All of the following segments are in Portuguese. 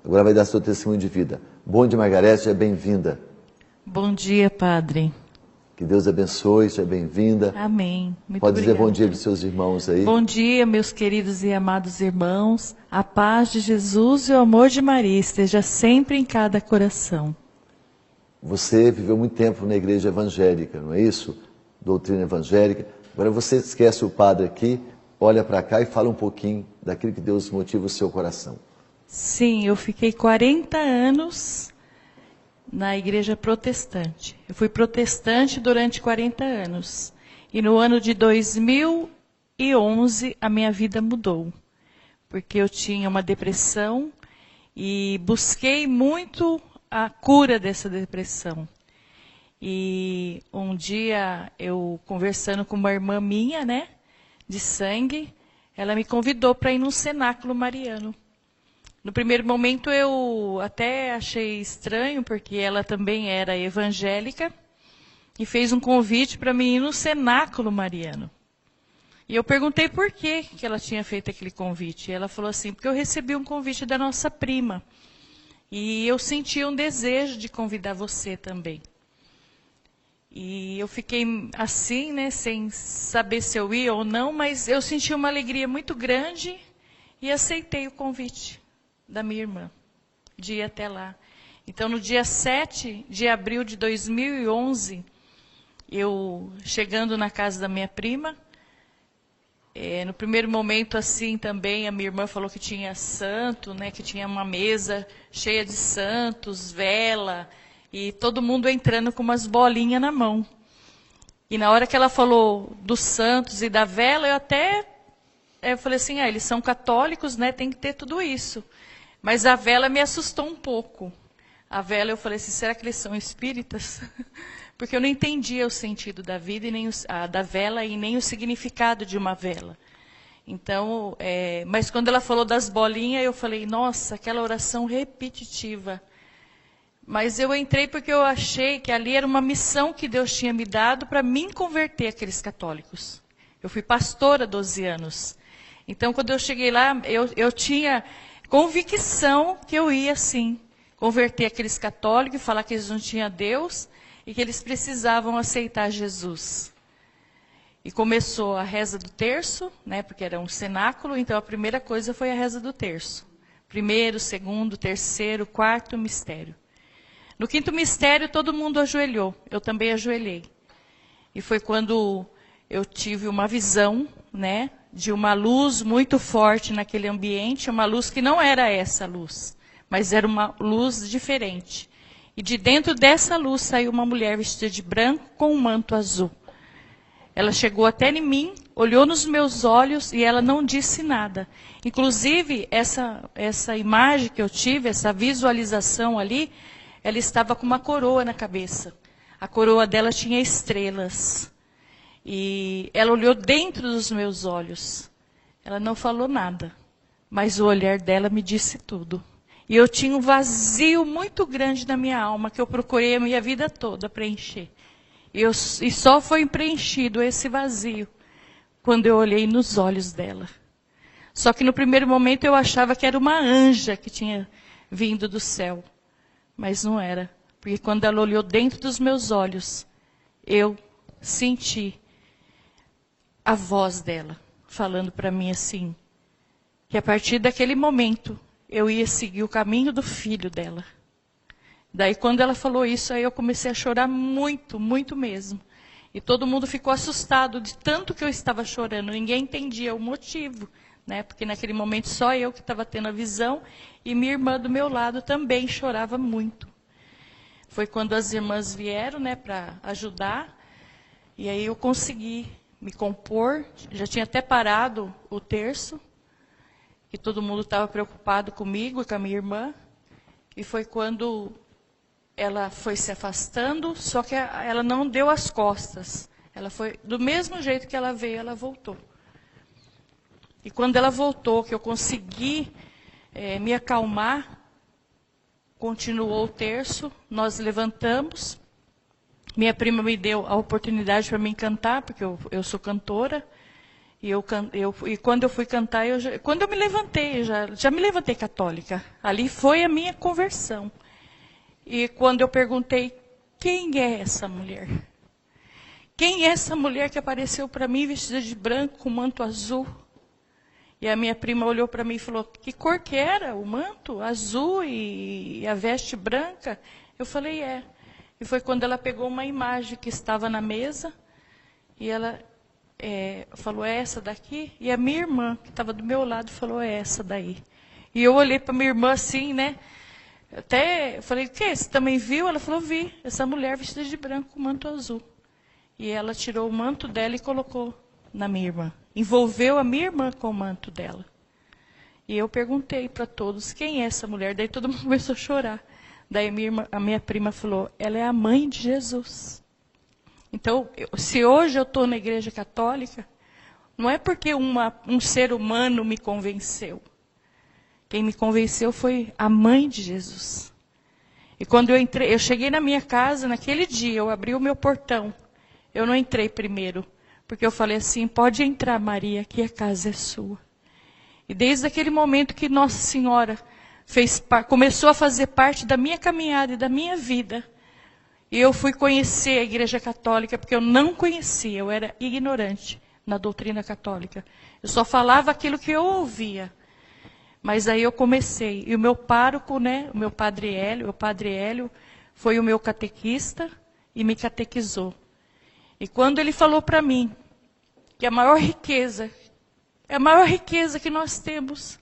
Agora vai dar seu testemunho de vida. Bom dia, Margarete, seja bem-vinda. Bom dia, Padre. Que Deus abençoe, seja bem-vinda. Amém. Muito Pode dizer obrigada. bom dia para os seus irmãos aí. Bom dia, meus queridos e amados irmãos. A paz de Jesus e o amor de Maria esteja sempre em cada coração. Você viveu muito tempo na igreja evangélica, não é isso? Doutrina evangélica. Agora você esquece o padre aqui, olha para cá e fala um pouquinho daquilo que Deus motiva o seu coração. Sim, eu fiquei 40 anos na igreja protestante. Eu fui protestante durante 40 anos. E no ano de 2011 a minha vida mudou. Porque eu tinha uma depressão e busquei muito a cura dessa depressão. E um dia eu conversando com uma irmã minha, né, de sangue, ela me convidou para ir num cenáculo mariano. No primeiro momento eu até achei estranho, porque ela também era evangélica, e fez um convite para mim ir no cenáculo mariano. E eu perguntei por que ela tinha feito aquele convite. E ela falou assim, porque eu recebi um convite da nossa prima. E eu senti um desejo de convidar você também. E eu fiquei assim, né, sem saber se eu ia ou não, mas eu senti uma alegria muito grande e aceitei o convite da minha irmã, de ir até lá. Então, no dia 7 de abril de 2011, eu chegando na casa da minha prima, no primeiro momento, assim, também, a minha irmã falou que tinha santo, né, que tinha uma mesa cheia de santos, vela, e todo mundo entrando com umas bolinhas na mão. E na hora que ela falou dos santos e da vela, eu falei assim, eles são católicos, né, tem que ter tudo isso. Mas a vela me assustou um pouco. A vela, eu falei assim, será que eles são espíritas? Porque eu não entendia o sentido da vida, e nem da vela e nem o significado de uma vela. Então, mas quando ela falou das bolinhas, eu falei, nossa, aquela oração repetitiva. Mas eu entrei porque eu achei que ali era uma missão que Deus tinha me dado para me converter aqueles católicos. Eu fui pastora há 12 anos. Então, quando eu cheguei lá, eu tinha convicção que eu ia, sim, converter aqueles católicos e falar que eles não tinham Deus e que eles precisavam aceitar Jesus. E começou a reza do terço, né, porque era um cenáculo, então a primeira coisa foi a reza do terço. Primeiro, segundo, terceiro, quarto mistério. No quinto mistério, todo mundo ajoelhou, eu também ajoelhei. E foi quando eu tive uma visão, né, de uma luz muito forte naquele ambiente, uma luz que não era essa luz, mas era uma luz diferente. E de dentro dessa luz saiu uma mulher vestida de branco com um manto azul. Ela chegou até em mim, olhou nos meus olhos e ela não disse nada. Inclusive, essa imagem que eu tive, essa visualização ali, ela estava com uma coroa na cabeça. A coroa dela tinha estrelas. E ela olhou dentro dos meus olhos. Ela não falou nada, mas o olhar dela me disse tudo. E eu tinha um vazio muito grande na minha alma, que eu procurei a minha vida toda preencher. E só foi preenchido esse vazio quando eu olhei nos olhos dela. Só que no primeiro momento eu achava que era uma anja que tinha vindo do céu. Mas não era. Porque quando ela olhou dentro dos meus olhos, eu senti a voz dela falando para mim assim, que a partir daquele momento eu ia seguir o caminho do filho dela. Daí quando ela falou isso, aí eu comecei a chorar muito, muito mesmo. E todo mundo ficou assustado de tanto que eu estava chorando. Ninguém entendia o motivo, né? Porque naquele momento só eu que estava tendo a visão e minha irmã do meu lado também chorava muito. Foi quando as irmãs vieram, né, para ajudar. E aí eu consegui me compor, já tinha até parado o terço, que todo mundo estava preocupado comigo e com a minha irmã. E foi quando ela foi se afastando, só que ela não deu as costas. Ela foi, do mesmo jeito que ela veio, ela voltou. E quando ela voltou, que eu consegui me acalmar, continuou o terço, nós levantamos. Minha prima me deu a oportunidade para mim cantar, porque eu sou cantora. E quando eu fui cantar, quando eu me levantei, já me levantei católica. Ali foi a minha conversão. E quando eu perguntei, quem é essa mulher? Quem é essa mulher que apareceu para mim vestida de branco, com manto azul? E a minha prima olhou para mim e falou, que cor que era o manto? Azul e a veste branca? Eu falei, é. E foi quando ela pegou uma imagem que estava na mesa, e ela falou, é essa daqui? E a minha irmã, que estava do meu lado, falou, é essa daí. E eu olhei para minha irmã assim, né? Até, eu falei, o quê? Você também viu? Ela falou, vi. Essa mulher vestida de branco com manto azul. E ela tirou o manto dela e colocou na minha irmã. Envolveu a minha irmã com o manto dela. E eu perguntei para todos, quem é essa mulher? Daí todo mundo começou a chorar. Daí a minha prima falou, ela é a mãe de Jesus. Então, se hoje eu estou na igreja católica, não é porque um ser humano me convenceu. Quem me convenceu foi a mãe de Jesus. E quando eu cheguei na minha casa, naquele dia, eu abri o meu portão. Eu não entrei primeiro, porque eu falei assim, pode entrar, Maria, que a casa é sua. E desde aquele momento que Nossa Senhora começou a fazer parte da minha caminhada e da minha vida, e eu fui conhecer a Igreja Católica, porque eu não conhecia, eu era ignorante na doutrina católica. Eu só falava aquilo que eu ouvia. Mas aí eu comecei. E o meu pároco, né, o padre Hélio, foi o meu catequista e me catequizou. E quando ele falou para mim que a maior riqueza que nós temos,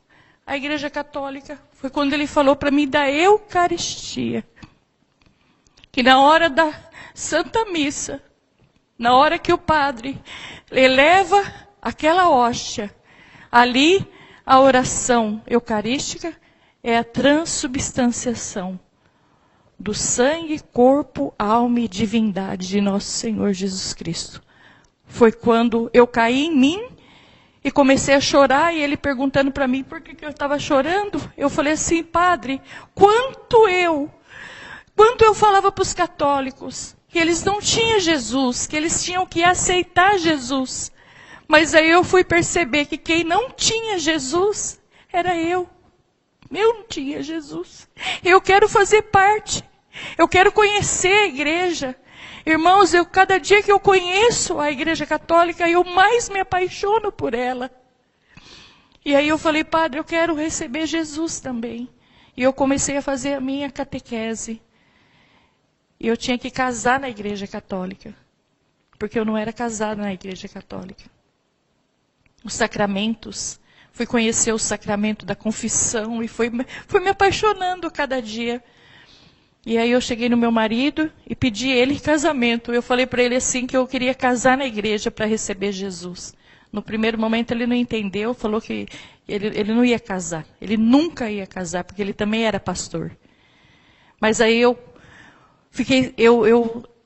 a Igreja Católica, foi quando ele falou para mim da Eucaristia. Que na hora da Santa Missa, na hora que o padre eleva aquela hóstia, ali a oração eucarística é a transubstanciação do sangue, corpo, alma e divindade de nosso Senhor Jesus Cristo. Foi quando eu caí em mim e comecei a chorar, e ele perguntando para mim por que eu estava chorando. Eu falei assim, padre, quanto eu falava para os católicos que eles não tinham Jesus, que eles tinham que aceitar Jesus. Mas aí eu fui perceber que quem não tinha Jesus era eu. Eu não tinha Jesus. Eu quero fazer parte. Eu quero conhecer a igreja. Irmãos, cada dia que eu conheço a Igreja Católica, eu mais me apaixono por ela. E aí eu falei, padre, eu quero receber Jesus também. E eu comecei a fazer a minha catequese. E eu tinha que casar na Igreja Católica. Porque eu não era casada na Igreja Católica. Os sacramentos. Fui conhecer o sacramento da confissão e fui me apaixonando cada dia. E aí eu cheguei no meu marido e pedi ele em casamento. Eu falei para ele assim que eu queria casar na igreja para receber Jesus. No primeiro momento ele não entendeu, falou que ele não ia casar. Ele nunca ia casar, porque ele também era pastor. Mas aí eu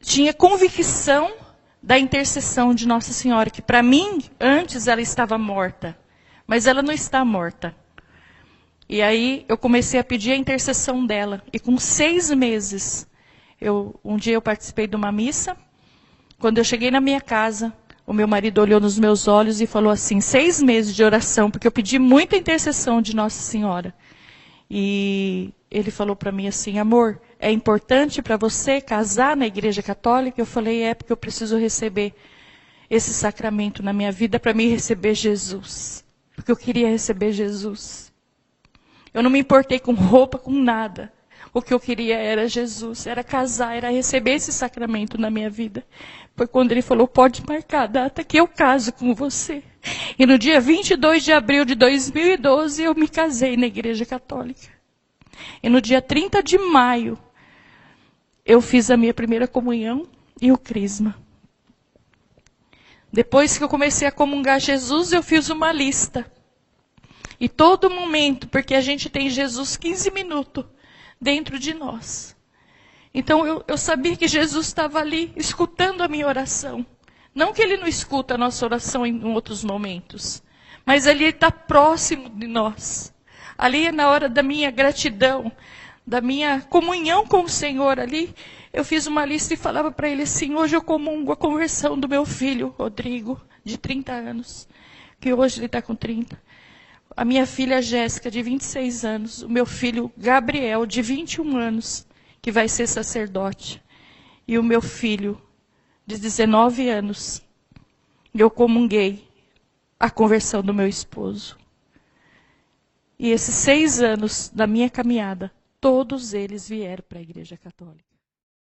tinha convicção da intercessão de Nossa Senhora, que para mim, antes ela estava morta. Mas ela não está morta. E aí eu comecei a pedir a intercessão dela. E com 6 meses, um dia eu participei de uma missa. Quando eu cheguei na minha casa, o meu marido olhou nos meus olhos e falou assim, 6 meses de oração, porque eu pedi muita intercessão de Nossa Senhora. E ele falou para mim assim, amor, é importante para você casar na Igreja Católica? Eu falei, é, porque eu preciso receber esse sacramento na minha vida para mim receber Jesus. Porque eu queria receber Jesus. Eu não me importei com roupa, com nada. O que eu queria era Jesus, era casar, era receber esse sacramento na minha vida. Foi quando ele falou, pode marcar a data que eu caso com você. E no dia 22 de abril de 2012, eu me casei na Igreja Católica. E no dia 30 de maio, eu fiz a minha primeira comunhão e o crisma. Depois que eu comecei a comungar Jesus, eu fiz uma lista. E todo momento, porque a gente tem Jesus 15 minutos dentro de nós. Então eu sabia que Jesus estava ali, escutando a minha oração. Não que ele não escuta a nossa oração em outros momentos, mas ali ele está próximo de nós. Ali é na hora da minha gratidão, da minha comunhão com o Senhor ali, eu fiz uma lista e falava para ele assim, hoje eu comungo a conversão do meu filho, Rodrigo, de 30 anos. que hoje ele está com 30. A minha filha Jéssica, de 26 anos. O meu filho Gabriel, de 21 anos, que vai ser sacerdote. E o meu filho, de 19 anos. Eu comunguei a conversão do meu esposo. E esses 6 anos da minha caminhada, todos eles vieram para a Igreja Católica.